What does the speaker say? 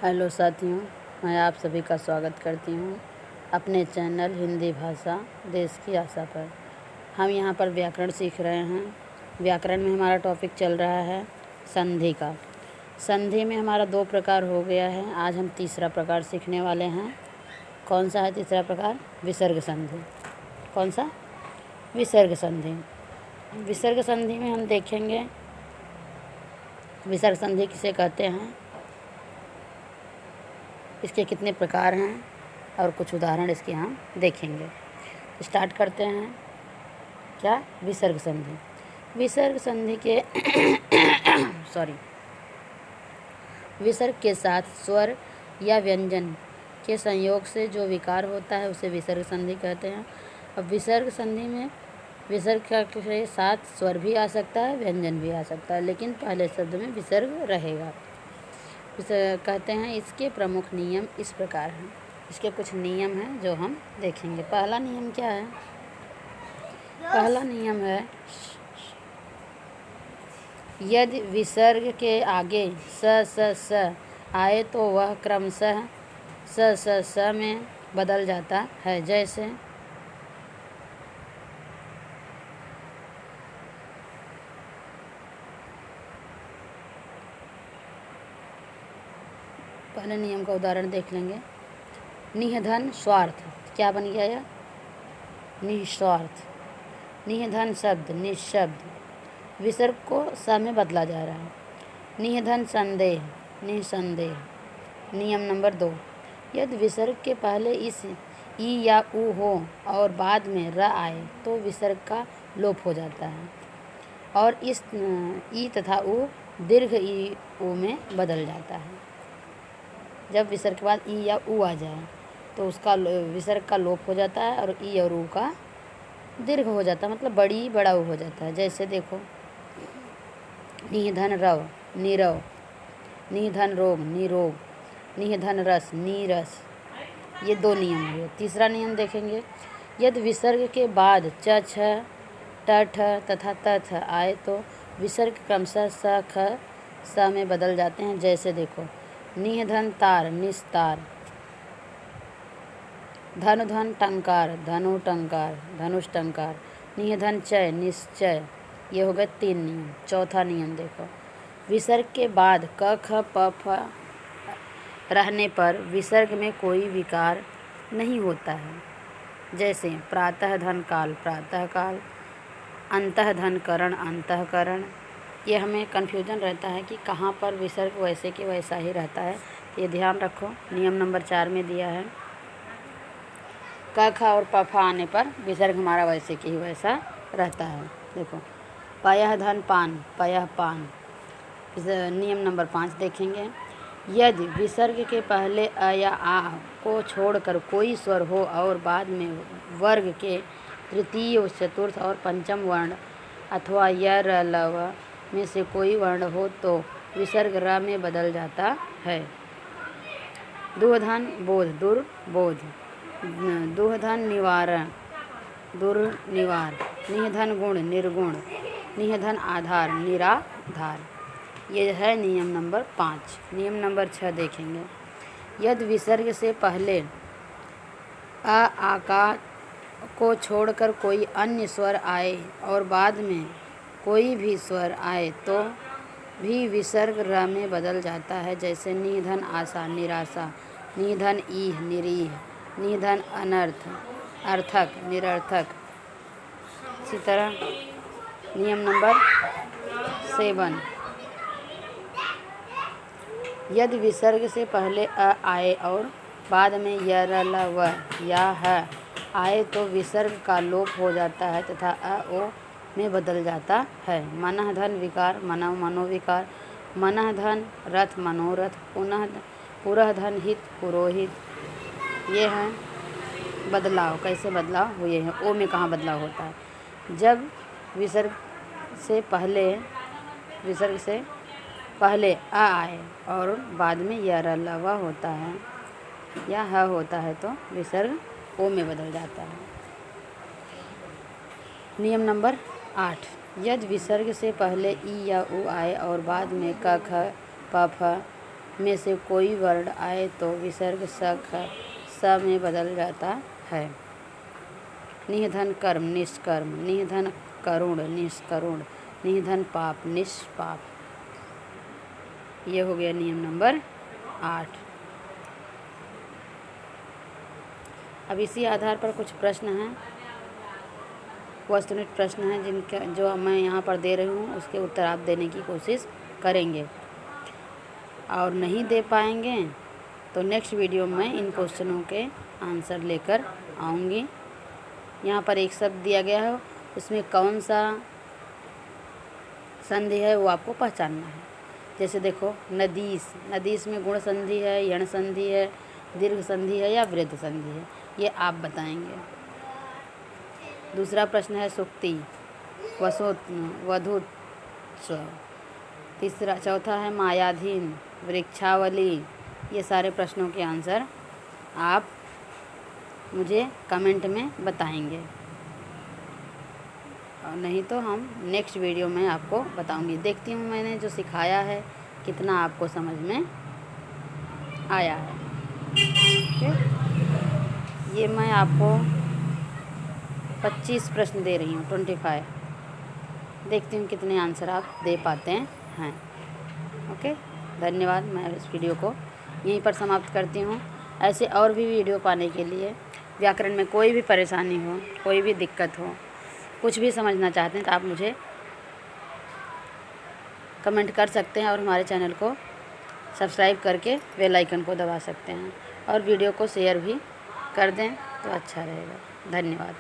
Hello साथियों, मैं आप सभी का स्वागत करती हूँ अपने चैनल हिंदी भाषा देश की आशा पर। हम यहाँ पर व्याकरण सीख रहे हैं। व्याकरण में हमारा टॉपिक चल रहा है संधि का। संधि में हमारा 2 प्रकार हो गया है। आज हम तीसरा प्रकार सीखने वाले हैं। कौन सा है तीसरा प्रकार? विसर्ग संधि। कौन सा? विसर्ग संधि। विसर्ग संधि में हम देखेंगे विसर्ग संधि किसे कहते हैं, इसके कितने प्रकार हैं और कुछ उदाहरण इसके हम देखेंगे। स्टार्ट करते हैं। क्या? विसर्ग संधि। विसर्ग संधि के विसर्ग के साथ स्वर या व्यंजन के संयोग से जो विकार होता है उसे विसर्ग संधि कहते हैं। अब विसर्ग संधि में विसर्ग के साथ स्वर भी आ सकता है, व्यंजन भी आ सकता है, लेकिन पहले शब्द में विसर्ग रहेगा। इसे कहते हैं। इसके प्रमुख नियम इस प्रकार हैं। इसके कुछ नियम हैं जो हम देखेंगे। पहला नियम क्या है? पहला नियम है यदि विसर्ग के आगे स आए तो वह क्रमशः स में बदल जाता है। जैसे पहले नियम का उदाहरण देख लेंगे। निधन स्वार्थ क्या बन गया यह? निस्वार्थ। निधन शब्द निशब्द विसर्ग को स में बदला जा रहा है। निधन संदेह निसंदेह। नियम नंबर 2, यदि विसर्ग के पहले इस ई या उ हो और बाद में र आए तो विसर्ग का लोप हो जाता है और इस ई तथा उ दीर्घ ई उ में बदल जाता है। जब विसर्ग के बाद ई या उ आ जाए तो उसका विसर्ग का लोप हो जाता है और ई और उ का दीर्घ हो जाता है, मतलब बड़ा उ हो जाता है। जैसे देखो, निधन रव नीरव, निधन रोग निरोग, निधन रस नीरस। ये 2 नियम हुए। तीसरा नियम देखेंगे। यदि विसर्ग के बाद च छ ट ठ तथा त थ आए तो विसर्ग क्रमशः स ख स में बदल जाते हैं। जैसे देखो, निधन तार निस्तार, धन टंकार धनु टंकार धनुष टंकार, निधन चय निश्चय। ये हो गए 3 नियम। चौथा नियम देखो, विसर्ग के बाद क ख प फ रहने पर विसर्ग में कोई विकार नहीं होता है। जैसे प्रातः धन काल प्रातःकाल, अंतः धन करण अंतःकरण। ये हमें कन्फ्यूजन रहता है कि कहाँ पर विसर्ग वैसे कि वैसा ही रहता है, ये ध्यान रखो। नियम नंबर 4 में दिया है, क ख और प फ आने पर विसर्ग हमारा वैसे कि ही वैसा रहता है। देखो, पयः धन पान पयः पान। नियम नंबर 5 देखेंगे। यदि विसर्ग के पहले अ या आ को छोड़कर कोई स्वर हो और बाद में वर्ग के तृतीय, चतुर्थ और पंचम वर्ण अथवा य र ल व में से कोई वर्ण हो तो विसर्ग र में बदल जाता है। दुर्धन बोध दुर्बोध, दुर्धन निवारण दुर्निवार, निधन गुण निर्गुण, निधन आधार निराधार। ये है नियम नंबर 5। नियम नंबर 6 देखेंगे। यदि विसर्ग से पहले अ आकार को छोड़कर कोई अन्य स्वर आए और बाद में कोई भी स्वर आए तो भी विसर्ग र में बदल जाता है। जैसे निधन आशा निराशा, निधन ईह निरीह, निधन अनर्थ अर्थक निरर्थक। इसी तरह नियम नंबर 7, यदि विसर्ग से पहले अ आए और बाद में य र ल व या ह आए तो विसर्ग का लोप हो जाता है तथा अ ओ में बदल जाता है। मनः धन विकार मनः मनोविकार, मनः धन रथ मनोरथ, पुरः धन हित पुरोहित। ये हैं बदलाव। कैसे बदलाव हुए हैं? ओ में कहाँ बदलाव होता है? जब विसर्ग से पहले अ आए और बाद में य र ल व होता है या ह होता है तो विसर्ग ओ में बदल जाता है। नियम नंबर 8, यदि विसर्ग से पहले ई या उ आए और बाद में क ख प फ में से कोई वर्ण आए तो विसर्ग स में बदल जाता है। निधन कर्म निष्कर्म, निधन करुण निष्करुण, निधन पाप निष्पाप। ये हो गया नियम नंबर 8। अब इसी आधार पर कुछ प्रश्न हैं, वस्तुनिष्ठ प्रश्न हैं जिनका जो मैं यहाँ पर दे रही हूँ उसके उत्तर आप देने की कोशिश करेंगे, और नहीं दे पाएंगे तो नेक्स्ट वीडियो में इन क्वेश्चनों के आंसर लेकर आऊँगी। यहाँ पर एक शब्द दिया गया है, उसमें कौन सा संधि है वो आपको पहचानना है। जैसे देखो नदीस, नदीस में गुण संधि है, यण संधि है, दीर्घ संधि है या वृद्ध संधि है, ये आप बताएंगे। दूसरा प्रश्न है सुक्ति, वधूत्व। चौथा है मायाधीन, वृक्षावली। ये सारे प्रश्नों के आंसर आप मुझे कमेंट में बताएंगे, और नहीं तो हम नेक्स्ट वीडियो में आपको बताऊंगी। देखती हूँ मैंने जो सिखाया है कितना आपको समझ में आया है। ये मैं आपको 25 प्रश्न दे रही हूँ, 25। देखती हूँ कितने आंसर आप दे पाते हैं। ओके, धन्यवाद। मैं इस वीडियो को यहीं पर समाप्त करती हूँ। ऐसे और भी वीडियो पाने के लिए, व्याकरण में कोई भी परेशानी हो, कोई भी दिक्कत हो, कुछ भी समझना चाहते हैं तो आप मुझे कमेंट कर सकते हैं, और हमारे चैनल को सब्सक्राइब करके बेल आइकन को दबा सकते हैं, और वीडियो को शेयर भी कर दें तो अच्छा रहेगा। धन्यवाद।